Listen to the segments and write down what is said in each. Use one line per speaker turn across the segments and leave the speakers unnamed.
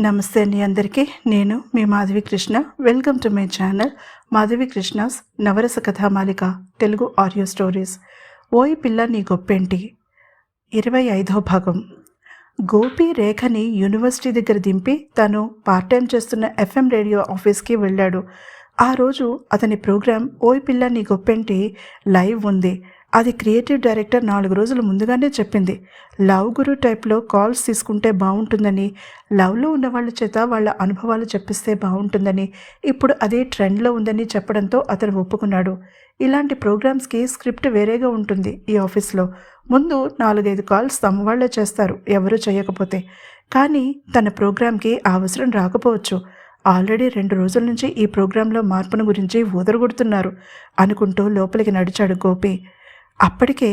నమస్తే అండి అందరికీ. నేను మీ Madhavi Krishna. Welcome to my channel Madhavi Krishna's Navarasa Kathamalika Telugu audio stories. ఓయ్ పిల్ల నీ గొప్పేంటి 25వ భాగం. గోపి రేఖని యూనివర్సిటీ దగ్గర దింపి తను పార్ట్ టైం చేస్తున్న FM రేడియో ఆఫీస్కి వెళ్ళాడు. ఆ రోజు అతని ప్రోగ్రాం ఓయ్ పిల్ల నీ గొప్పేంటి లైవ్ ఉంది. అది క్రియేటివ్ డైరెక్టర్ 4 రోజుల ముందుగానే చెప్పింది. లవ్ గురు టైప్లో కాల్స్ తీసుకుంటే బాగుంటుందని, లవ్లో ఉన్న వాళ్ళ చేత వాళ్ళ అనుభవాలు చెప్పిస్తే బాగుంటుందని, ఇప్పుడు అదే ట్రెండ్లో ఉందని చెప్పడంతో అతను ఒప్పుకున్నాడు. ఇలాంటి ప్రోగ్రామ్స్కి స్క్రిప్ట్ వేరేగా ఉంటుంది. ఈ ఆఫీస్లో ముందు 4-5 కాల్స్ తమ వాళ్ళే చేస్తారు, ఎవరూ చేయకపోతే. కానీ తన ప్రోగ్రాంకి ఆ అవసరం రాకపోవచ్చు. ఆల్రెడీ 2 రోజుల నుంచి ఈ ప్రోగ్రాంలో మార్పును గురించి ఊదరగొడుతున్నారు అనుకుంటూ లోపలికి నడిచాడు గోపి. అప్పటికే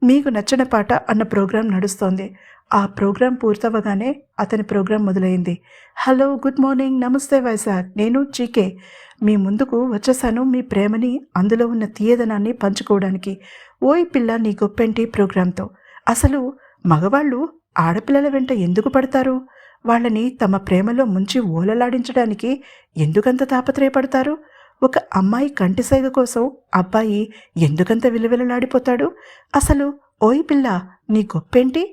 మీకు నచ్చిన పాట అన్న ప్రోగ్రాం నడుస్తోంది. ఆ ప్రోగ్రాం పూర్తవగానే అతని ప్రోగ్రాం మొదలైంది. హలో, గుడ్ మార్నింగ్, నమస్తే వైజాగ్, నేను జీకే మీ ముందుకు వచ్చేసాను మీ ప్రేమని, అందులో ఉన్న తీయదనాన్ని పంచుకోవడానికి. ఓయ్ పిల్ల నీ గొప్పేంటి ప్రోగ్రాంతో. అసలు మగవాళ్ళు ఆడపిల్లల వెంట ఎందుకు పడతారు? వాళ్ళని తమ ప్రేమలో ముంచి ఓలలాడించడానికి ఎందుకంత తాపత్రయపడతారు? ఒక అమ్మాయి కంటిసైగ కోసం అబ్బాయి ఎందుకంత విలువెలలాడిపోతాడు? అసలు ఓయ్ పిల్ల నీ గొప్పేంటి?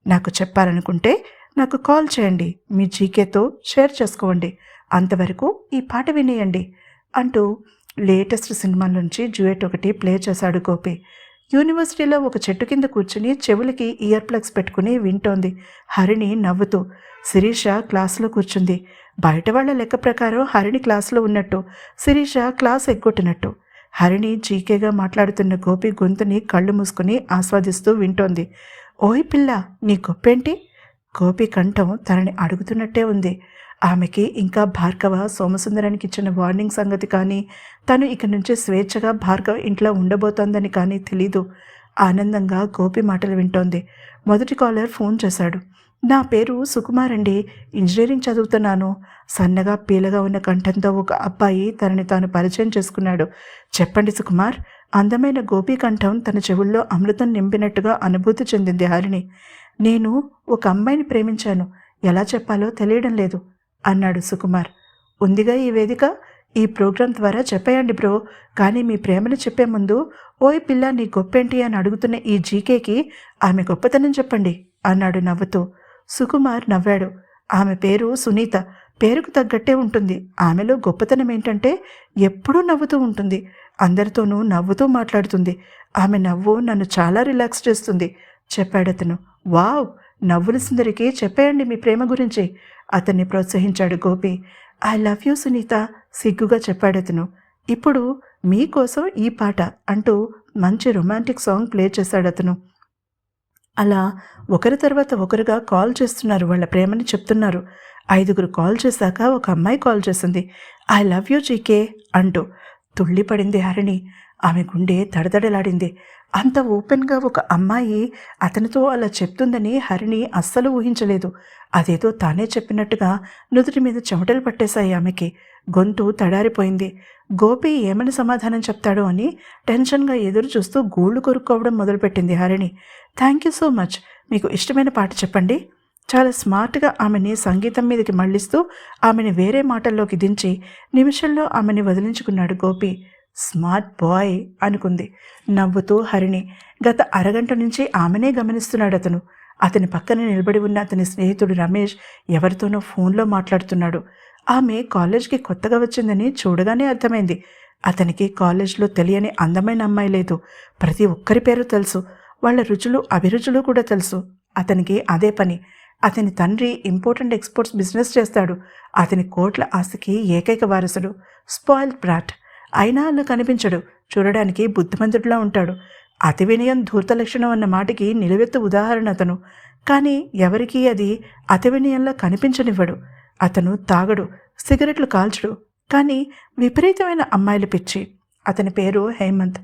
నాకు చెప్పాలనుకుంటే నాకు కాల్ చేయండి, మీ జీకేతో షేర్ చేసుకోండి, అంతవరకు ఈ పాట వినేయండి అంటూ లేటెస్ట్ సినిమాల నుంచి డ్యూయెట్ ఒకటి ప్లే చేశాడు గోపి. యూనివర్సిటీలో ఒక చెట్టు కింద కూర్చుని చెవులకి ఇయర్ ప్లగ్స్ పెట్టుకుని వింటోంది హరిణి నవ్వుతూ. శిరీష క్లాసులో కూర్చుంది. బయట వాళ్ళ లెక్క ప్రకారం హరిణి క్లాసులో ఉన్నట్టు, శిరీష క్లాస్ ఎగ్గొట్టినట్టు. హరిణి జీకేగా మాట్లాడుతున్న గోపి గొంతుని కళ్ళు మూసుకుని ఆస్వాదిస్తూ వింటోంది. ఓయ్ పిల్ల నీ గొప్పేంటి? గోపి కంఠం తనని అడుగుతున్నట్టే ఉంది. ఆమెకి ఇంకా భార్గవ సోమసుందరానికి ఇచ్చిన వార్నింగ్ సంగతి కానీ, తను ఇక నుంచి స్వేచ్ఛగా భార్గవ ఇంట్లో ఉండబోతోందని కానీ తెలీదు. ఆనందంగా గోపి మాటలు వింటోంది. మొదటి కాలర్ ఫోన్ చేశాడు. నా పేరు సుకుమార్ అండి, ఇంజనీరింగ్ చదువుతున్నాను. సన్నగా పీలగా ఉన్న కంఠంతో ఒక అబ్బాయి తనని తాను పరిచయం చేసుకున్నాడు. చెప్పండి సుకుమార్. అందమైన గోపి కంఠం తన చెవుల్లో అమృతం నింపినట్టుగా అనుభూతి చెందింది హరిణి. నేను ఒక అమ్మాయిని ప్రేమించాను, ఎలా చెప్పాలో తెలియడం లేదు అన్నాడు సుకుమార్. ఉందిగా ఈ వేదిక, ఈ ప్రోగ్రాం ద్వారా చెప్పేయండి బ్రో. కానీ మీ ప్రేమను చెప్పే ముందు ఓయ్ పిల్ల నీ గొప్పేంటి అని అడుగుతున్న ఈ జీకేకి ఆమె గొప్పతనం చెప్పండి అన్నాడు నవ్వుతూ. సుకుమార్ నవ్వాడు. ఆమె పేరు సునీత, పేరుకు తగ్గట్టే ఉంటుంది. ఆమెలో గొప్పతనం ఏంటంటే ఎప్పుడూ నవ్వుతూ ఉంటుంది, అందరితోనూ నవ్వుతూ మాట్లాడుతుంది. ఆమె నవ్వు నన్ను చాలా రిలాక్స్ చేస్తుంది చెప్పాడతను. వావ్, నవ్వుల సుందరికి చెప్పేయండి మీ ప్రేమ గురించి అతన్ని ప్రోత్సహించాడు Gopi. I love you Sunitha సిగ్గుగా చెప్పాడతను. ఇప్పుడు మీకోసం ఈ పాట అంటూ మంచి రొమాంటిక్ సాంగ్ ప్లే చేశాడతను. అలా ఒకరి తర్వాత ఒకరుగా కాల్ చేస్తున్నారు, వాళ్ళ ప్రేమని చెప్తున్నారు. 5గురు కాల్ చేశాక ఒక అమ్మాయి కాల్ చేసింది. ఐ లవ్ యూ జీకే అంటూ. తుళ్ళిపడింది హరిణి. ఆమె గుండె తడతడలాడింది. అంత ఓపెన్గా ఒక అమ్మాయి అతనితో అలా చెప్తుందని హరిణి అస్సలు ఊహించలేదు. అదేదో తానే చెప్పినట్టుగా నుదుటి మీద చెమటలు పట్టేశాయి ఆమెకి. గొంతు తడారిపోయింది. గోపి ఏమని సమాధానం చెప్తాడో అని టెన్షన్గా ఎదురు చూస్తూ గోళ్ళు కొరుక్కోవడం మొదలుపెట్టింది Harini. Thank you so much, మీకు ఇష్టమైన పాట చెప్పండి. చాలా స్మార్ట్గా ఆమెని సంగీతం మీదకి మళ్ళిస్తూ ఆమెని వేరే మాటల్లోకి దించి నిమిషంలో ఆమెని వదిలించుకున్నాడు గోపి. స్మార్ట్ బాయ్ అనుకుంది నవ్వుతూ హరిణి. గత అరగంట నుంచి ఆమెనే గమనిస్తున్నాడు అతను. అతని పక్కన నిలబడి ఉన్న అతని స్నేహితుడు రమేష్ ఎవరితోనో ఫోన్లో మాట్లాడుతున్నాడు. ఆమె కాలేజ్కి కొత్తగా వచ్చిందని చూడగానే అర్థమైంది. అతనికి కాలేజ్లో తెలియని అందమైన అమ్మాయి లేదు. ప్రతి ఒక్కరి పేరు తెలుసు, వాళ్ళ రుచులు అభిరుచులు కూడా తెలుసు. అతనికి అదే పని. అతని తండ్రి ఇంపోర్టెంట్ ఎక్స్పోర్ట్స్ బిజినెస్ చేస్తాడు. అతని కోట్ల ఆస్తికి ఏకైక వారసుడు. స్పాయిల్డ్ బ్రాట్ అయినా అలా కనిపించడు. చూడడానికి బుద్ధిమంతుడిలా ఉంటాడు. అతి వినయం ధూర్త లక్షణం అన్న మాటకి నిలువెత్తు ఉదాహరణ అతను. కానీ ఎవరికీ అది అతి వినయంలా కనిపించనివ్వడు. అతను తాగడు, సిగరెట్లు కాల్చడు, కానీ విపరీతమైన అమ్మాయిల పిచ్చి. అతని పేరు హేమంత్.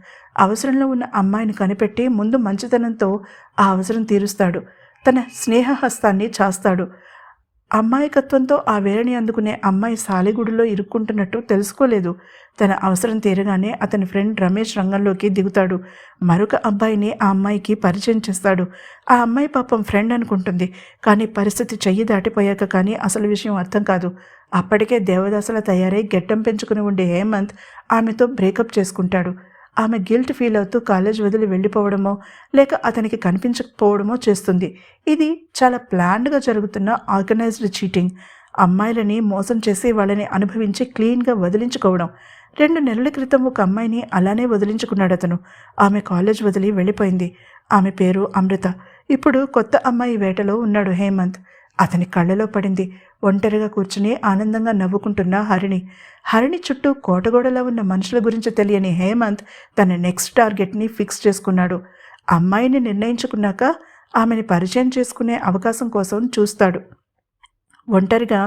అవసరంలో ఉన్న అమ్మాయిని కనిపెట్టి ముందు మంచితనంతో ఆ అవసరం తీరుస్తాడు. తన స్నేహహస్తాన్ని చాస్తాడు. అమాయకత్వంతో ఆ వేళని అందుకునే అమ్మాయి సాలిగుడిలో ఇరుక్కుంటున్నట్టు తెలుసుకోలేదు. తన అవసరం తీరగానే అతని ఫ్రెండ్ రమేష్ రంగంలోకి దిగుతాడు. మరొక అబ్బాయిని ఆ అమ్మాయికి పరిచయం చేస్తాడు. ఆ అమ్మాయి పాపం ఫ్రెండ్ అనుకుంటుంది. కానీ పరిస్థితి చెయ్యి దాటిపోయాక కానీ అసలు విషయం అర్థం కాదు. అప్పటికే దేవదాసల తయారై గెడ్డం పెంచుకుని ఉండే హేమంత్ ఆమెతో బ్రేకప్ చేసుకుంటాడు. ఆమె గిల్ట్ ఫీల్ అవుతూ కాలేజ్ వదిలి వెళ్ళిపోవడమో లేక అతనికి కనిపించకపోవడమో చేస్తుంది. ఇది చాలా ప్లాన్డ్గా జరుగుతున్న ఆర్గనైజ్డ్ చీటింగ్. అమ్మాయిలని మోసం చేసి వాళ్ళని అనుభవించి క్లీన్గా వదిలించుకోవడం. 2 నెలల క్రితం ఒక అమ్మాయిని అలానే వదిలించుకున్నాడు అతను. ఆమె కాలేజ్ వదిలి వెళ్ళిపోయింది. ఆమె పేరు అమృత. ఇప్పుడు కొత్త అమ్మాయి వేటలో ఉన్నాడు హేమంత్. అతని కళ్ళలో పడింది ఒంటరిగా కూర్చుని ఆనందంగా నవ్వుకుంటున్న హరిణి చుట్టూ కోటగోడలా ఉన్న మనుషుల గురించి తెలియని హేమంత్ తన నెక్స్ట్ టార్గెట్ని ఫిక్స్ చేసుకున్నాడు. అమ్మాయిని నిర్ణయించుకున్నాక ఆమెని పరిచయం చేసుకునే అవకాశం కోసం చూస్తాడు. ఒంటరిగా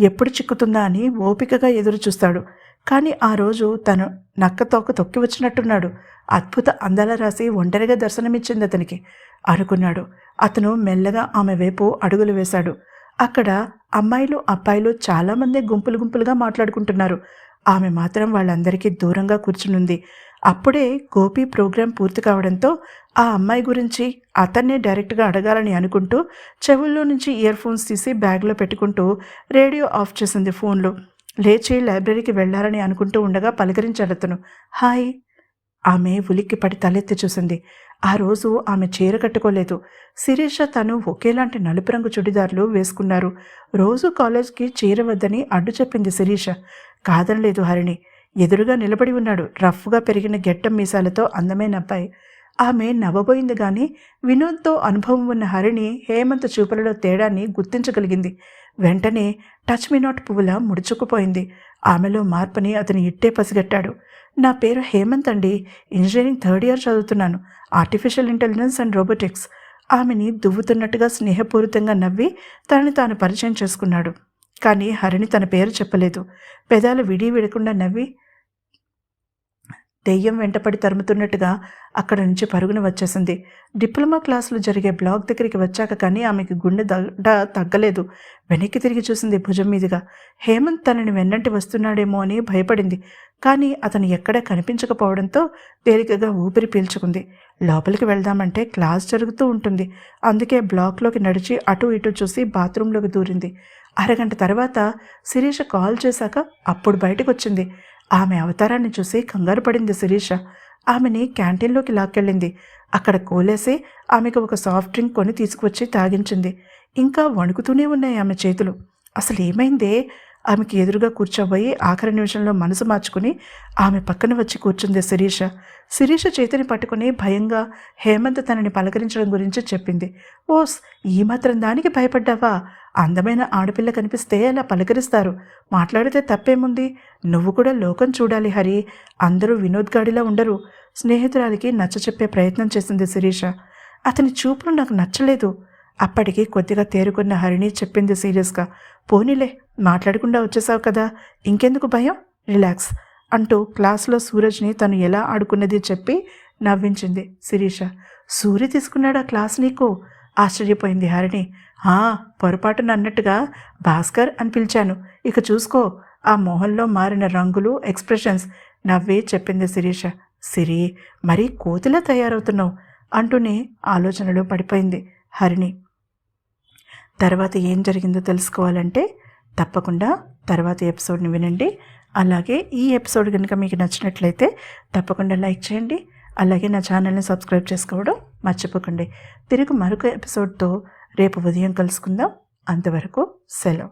ఎప్పుడు చిక్కుతుందా అని ఓపికగా ఎదురు చూస్తాడు. కానీ ఆ రోజు తను నక్కతోక తొక్కి వచ్చినట్టున్నాడు. అద్భుత అందాల రాసి ఒంటరిగా దర్శనమిచ్చింది అతనికి. అనుకున్నాడు. అతను మెల్లగా ఆమె వైపు అడుగులు వేశాడు. అక్కడ అమ్మాయిలు అబ్బాయిలు చాలామంది గుంపులుగా మాట్లాడుకుంటున్నారు. ఆమె మాత్రం వాళ్ళందరికీ దూరంగా కూర్చునుంది. అప్పుడే గోపి ప్రోగ్రాం పూర్తి కావడంతో ఆ అమ్మాయి గురించి అతన్నే డైరెక్ట్గా అడగాలని అనుకుంటూ చెవుల్లో నుంచి ఇయర్ ఫోన్స్ తీసి బ్యాగ్లో పెట్టుకుంటూ రేడియో ఆఫ్ చేసింది ఫోన్లో. లేచి లైబ్రరీకి వెళ్లాలని అనుకుంటూ ఉండగా పలకరించాడు అతను. హాయ్. ఆమె ఉలిక్కిపడి తలెత్తి చూసింది. ఆ రోజు ఆమె చీర కట్టుకోలేదు. శిరీష తను ఒకేలాంటి నలుపు రంగు చుడిదార్లు వేసుకున్నారు. రోజు కాలేజ్కి చీర వద్దని అడ్డు చెప్పింది శిరీష. కాదనలేదు హరిణి. ఎదురుగా నిలబడి ఉన్నాడు రఫ్గా పెరిగిన గెట్టం మీసాలతో అందమైన అబ్బాయి. ఆమె నవ్వబోయింది గాని వినోద్తో అనుభవం ఉన్న హరిణి హేమంత్ చూపులలో తేడాన్ని గుర్తించగలిగింది. వెంటనే టచ్ మీ నాట్ పువ్వులా ముడుచుకుపోయింది. ఆమెలో మార్పుని అతను ఇట్టే పసిగట్టాడు. నా పేరు హేమంత్ అండి. ఇంజనీరింగ్ 3rd ఇయర్ చదువుతున్నాను. Artificial intelligence and robotics. ఆమెని దువ్వుతున్నట్టుగా స్నేహపూరితంగా నవ్వి తనని తాను పరిచయం చేసుకున్నాడు. కానీ హరిణి తన పేరు చెప్పలేదు. పెదాలు విడకుండా నవ్వి దెయ్యం వెంటపడి తరుముతున్నట్టుగా అక్కడి నుంచి పరుగున వచ్చేసింది. డిప్లొమా క్లాసులు జరిగే బ్లాక్ దగ్గరికి వచ్చాక కానీ ఆమెకి గుండె తగ్గలేదు. వెనక్కి తిరిగి చూసింది భుజం మీదుగా. హేమంత్ తనని వెన్నంటి వస్తున్నాడేమో అని భయపడింది. కానీ అతను ఎక్కడా కనిపించకపోవడంతో తేలికగా ఊపిరి పీల్చుకుంది. లోపలికి వెళ్దామంటే క్లాస్ జరుగుతూ ఉంటుంది. అందుకే బ్లాక్లోకి నడిచి అటు ఇటు చూసి బాత్రూంలోకి దూరింది. అరగంట తర్వాత శిరీష కాల్ చేశాక అప్పుడు బయటకు వచ్చింది. ఆమె అవతారాన్ని చూసి కంగారు పడింది శిరీష. ఆమెని క్యాంటీన్లోకి లాక్కెళ్ళింది. అక్కడ కోలేసి ఆమెకు ఒక సాఫ్ట్ డ్రింక్ కొని తీసుకువచ్చి తాగించింది. ఇంకా వణుకుతూనే ఉన్నాయి ఆమె చేతులు. అసలు ఏమైందే? ఆమెకి ఎదురుగా కూర్చోబోయి ఆఖరి నిమిషంలో మనసు మార్చుకుని ఆమె పక్కన వచ్చి కూర్చుంది శిరీష చేతిని పట్టుకుని భయంగా హేమంత్ తనని పలకరించడం గురించి చెప్పింది. ఓస్, ఈ మాత్రం దానికి భయపడ్డావా? అందమైన ఆడపిల్ల కనిపిస్తే అలా పలకరిస్తారు. మాట్లాడితే తప్పేముంది? నువ్వు కూడా లోకం చూడాలి హరి. అందరూ వినోద్ గాడిలా ఉండరు. స్నేహితురాలికి నచ్చచెప్పే ప్రయత్నం చేసింది శిరీష. అతని చూపులు నాకు నచ్చలేదు. అప్పటికి కొద్దిగా తేరుకున్న హరిణి చెప్పింది సీరియస్గా. పోనీలే, మాట్లాడకుండా వచ్చేసావు కదా, ఇంకెందుకు భయం, రిలాక్స్ అంటూ క్లాస్లో సూరజ్ని తను ఎలా ఆడుకున్నది చెప్పి నవ్వించింది శిరీష. సూర్య తీసుకున్నాడా క్లాస్ నీకు? ఆశ్చర్యపోయింది హరిణి. పొరపాటున అన్నట్టుగా భాస్కర్ అని పిలిచాను. ఇక చూసుకో. ఆ మొహంలో మారిన రంగులు, ఎక్స్ప్రెషన్స్ నవ్వి చెప్పింది శిరీష. సిరి, మరీ కోతిలా తయారవుతున్నావు అంటూనే ఆలోచనలో పడిపోయింది హరిణి. తర్వాత ఏం జరిగిందో తెలుసుకోవాలంటే తప్పకుండా తర్వాత ఎపిసోడ్ని వినండి. అలాగే ఈ ఎపిసోడ్ కనుక మీకు నచ్చినట్లయితే తప్పకుండా లైక్ చేయండి. అలాగే నా ఛానల్ని సబ్స్క్రైబ్ చేసుకోవడం మర్చిపోకండి. తిరిగి మరొక ఎపిసోడ్తో రేపు ఉదయం కలుసుకుందాం. అంతవరకు సెలవు.